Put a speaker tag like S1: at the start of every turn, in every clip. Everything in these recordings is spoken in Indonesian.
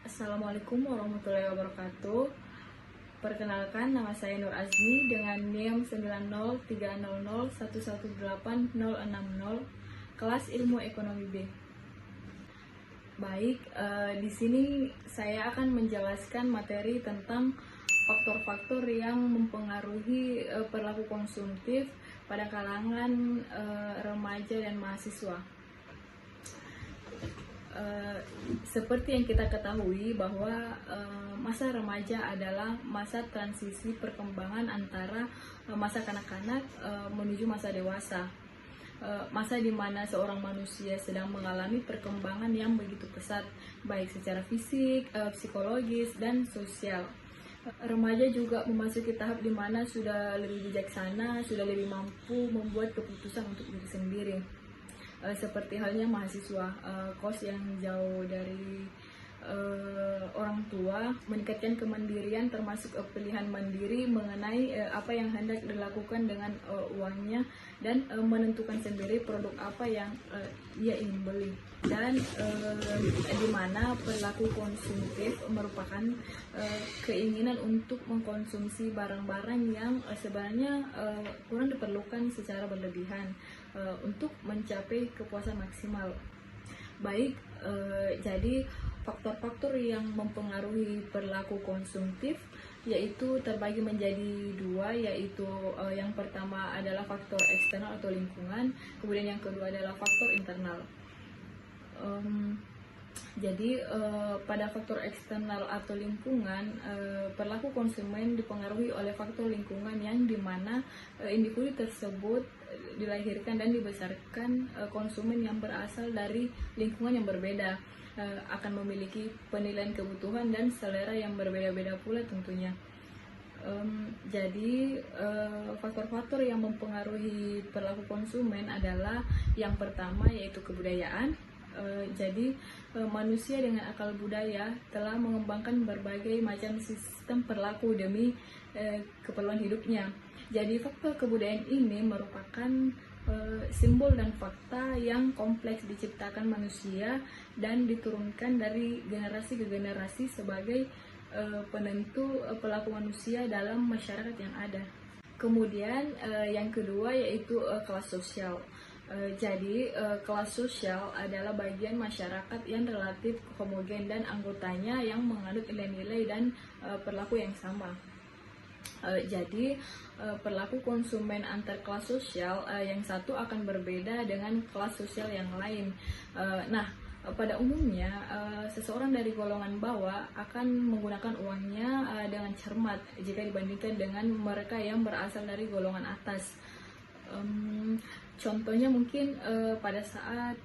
S1: Assalamualaikum warahmatullahi wabarakatuh. Perkenalkan, nama saya Nur Azmi dengan NIM 90300118060, kelas Ilmu Ekonomi B. Baik, di sini saya akan menjelaskan materi tentang faktor-faktor yang mempengaruhi perilaku konsumtif pada kalangan remaja dan mahasiswa. Seperti yang kita ketahui bahwa masa remaja adalah masa transisi perkembangan antara masa kanak-kanak menuju masa dewasa. Masa di mana seorang manusia sedang mengalami perkembangan yang begitu pesat, baik secara fisik, psikologis, dan sosial. Remaja juga memasuki tahap di mana sudah lebih bijaksana, sudah lebih mampu membuat keputusan untuk diri sendiri. Seperti halnya mahasiswa, kos yang jauh dari orang tua, meningkatkan kemandirian termasuk pilihan mandiri mengenai apa yang hendak dilakukan dengan uangnya, dan menentukan sendiri produk apa yang ia ingin beli, dan di mana perilaku konsumtif merupakan keinginan untuk mengkonsumsi barang-barang yang sebenarnya kurang diperlukan secara berlebihan untuk mencapai kepuasan maksimal. Baik, jadi faktor-faktor yang mempengaruhi perilaku konsumtif yaitu terbagi menjadi dua, yaitu yang pertama adalah faktor eksternal atau lingkungan, kemudian yang kedua adalah faktor internal. Jadi pada faktor eksternal atau lingkungan, perilaku konsumen dipengaruhi oleh faktor lingkungan yang dimana individu tersebut dilahirkan dan dibesarkan konsumen yang berasal dari lingkungan yang berbeda, akan memiliki penilaian kebutuhan dan selera yang berbeda-beda pula tentunya. Jadi faktor-faktor yang mempengaruhi perilaku konsumen adalah yang pertama yaitu kebudayaan. Jadi manusia dengan akal budaya telah mengembangkan berbagai macam sistem perilaku demi keperluan hidupnya. Jadi faktor kebudayaan ini merupakan simbol dan fakta yang kompleks diciptakan manusia dan diturunkan dari generasi ke generasi sebagai penentu perilaku manusia dalam masyarakat yang ada. Kemudian yang kedua yaitu kelas sosial. Jadi kelas sosial adalah bagian masyarakat yang relatif homogen dan anggotanya yang menganut nilai-nilai dan perilaku yang sama. Jadi perilaku konsumen antar kelas sosial yang satu akan berbeda dengan kelas sosial yang lain. Pada umumnya seseorang dari golongan bawah akan menggunakan uangnya dengan cermat jika dibandingkan dengan mereka yang berasal dari golongan atas. Contohnya mungkin pada saat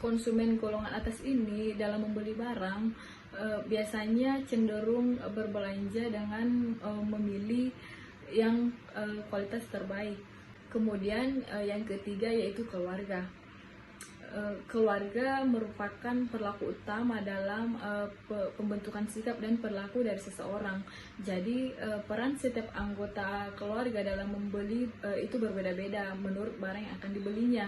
S1: konsumen golongan atas ini dalam membeli barang biasanya cenderung berbelanja dengan memilih yang kualitas terbaik. Kemudian yang ketiga yaitu keluarga. Keluarga merupakan perilaku utama dalam pembentukan sikap dan perilaku dari seseorang. Jadi peran setiap anggota keluarga dalam membeli itu berbeda-beda menurut barang yang akan dibelinya.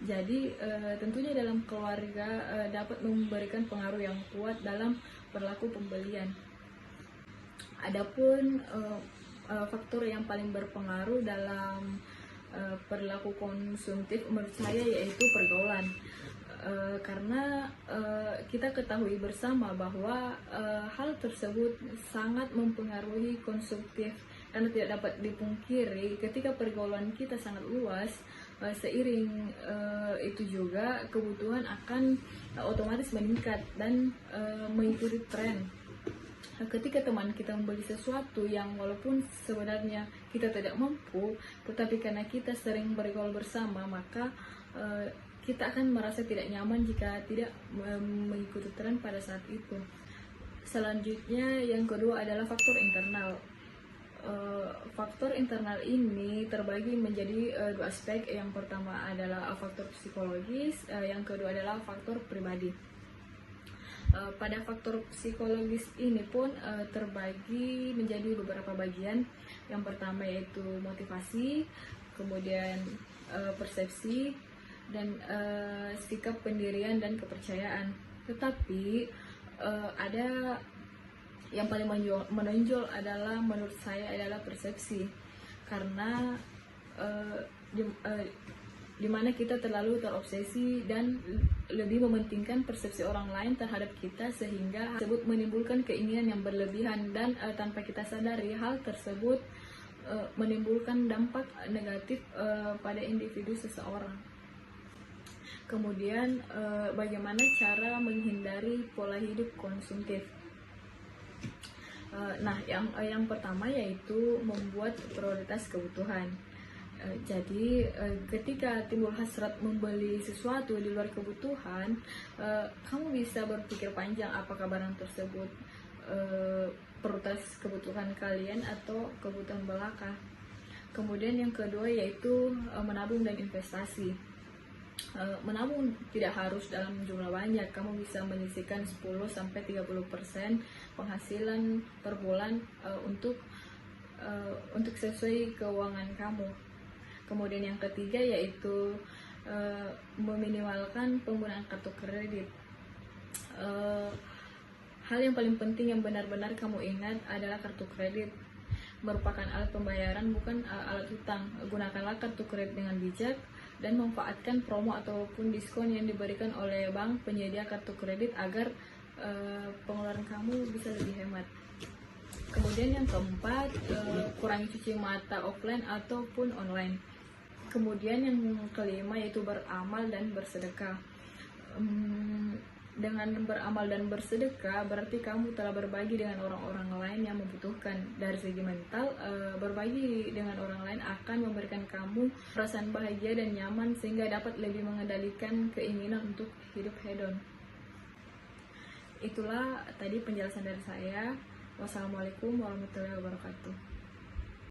S1: Jadi tentunya dalam keluarga dapat memberikan pengaruh yang kuat dalam perilaku pembelian. Adapun faktor yang paling berpengaruh dalam perilaku konsumtif menurut saya yaitu pergaulan, karena kita ketahui bersama bahwa hal tersebut sangat mempengaruhi konsumtif, karena tidak dapat dipungkiri ketika pergaulan kita sangat luas, seiring itu juga kebutuhan akan otomatis meningkat dan mengikuti tren. Ketika teman kita membeli sesuatu yang walaupun sebenarnya kita tidak mampu, tetapi karena kita sering bergaul bersama, maka kita akan merasa tidak nyaman jika tidak mengikuti tren pada saat itu. Selanjutnya yang kedua adalah faktor internal. Faktor internal ini terbagi menjadi dua aspek. Yang pertama adalah faktor psikologis, yang kedua adalah faktor pribadi. Pada faktor psikologis ini pun terbagi menjadi beberapa bagian. Yang pertama yaitu motivasi, kemudian persepsi, dan sikap pendirian dan kepercayaan. Tetapi ada yang paling menonjol adalah menurut saya adalah persepsi, karena dimana kita terlalu terobsesi dan lebih mementingkan persepsi orang lain terhadap kita, sehingga tersebut menimbulkan keinginan yang berlebihan dan tanpa kita sadari hal tersebut menimbulkan dampak negatif pada individu seseorang. Kemudian bagaimana cara menghindari pola hidup konsumtif? Nah, yang pertama yaitu membuat prioritas kebutuhan. Jadi ketika timbul hasrat membeli sesuatu di luar kebutuhan, kamu bisa berpikir panjang apakah barang tersebut prioritas kebutuhan kalian atau kebutuhan belaka. Kemudian yang kedua yaitu menabung dan investasi. Menabung tidak harus dalam jumlah banyak, kamu bisa menyisihkan 10-30% penghasilan per bulan untuk sesuai keuangan kamu. Kemudian yang ketiga yaitu meminimalkan penggunaan kartu kredit. Hal yang paling penting yang benar-benar kamu ingat adalah kartu kredit merupakan alat pembayaran, bukan alat hutang. Gunakanlah kartu kredit dengan bijak dan manfaatkan promo ataupun diskon yang diberikan oleh bank penyedia kartu kredit agar pengeluaran kamu bisa lebih hemat. Kemudian yang keempat, kurangi cuci mata offline ataupun online. Kemudian yang kelima yaitu beramal dan bersedekah. Dengan beramal dan bersedekah berarti kamu telah berbagi dengan orang-orang lain yang membutuhkan. Dari segi mental, berbagi dengan orang lain akan memberikan kamu perasaan bahagia dan nyaman sehingga dapat lebih mengendalikan keinginan untuk hidup hedon. Itulah tadi penjelasan dari saya. Wassalamualaikum warahmatullahi wabarakatuh.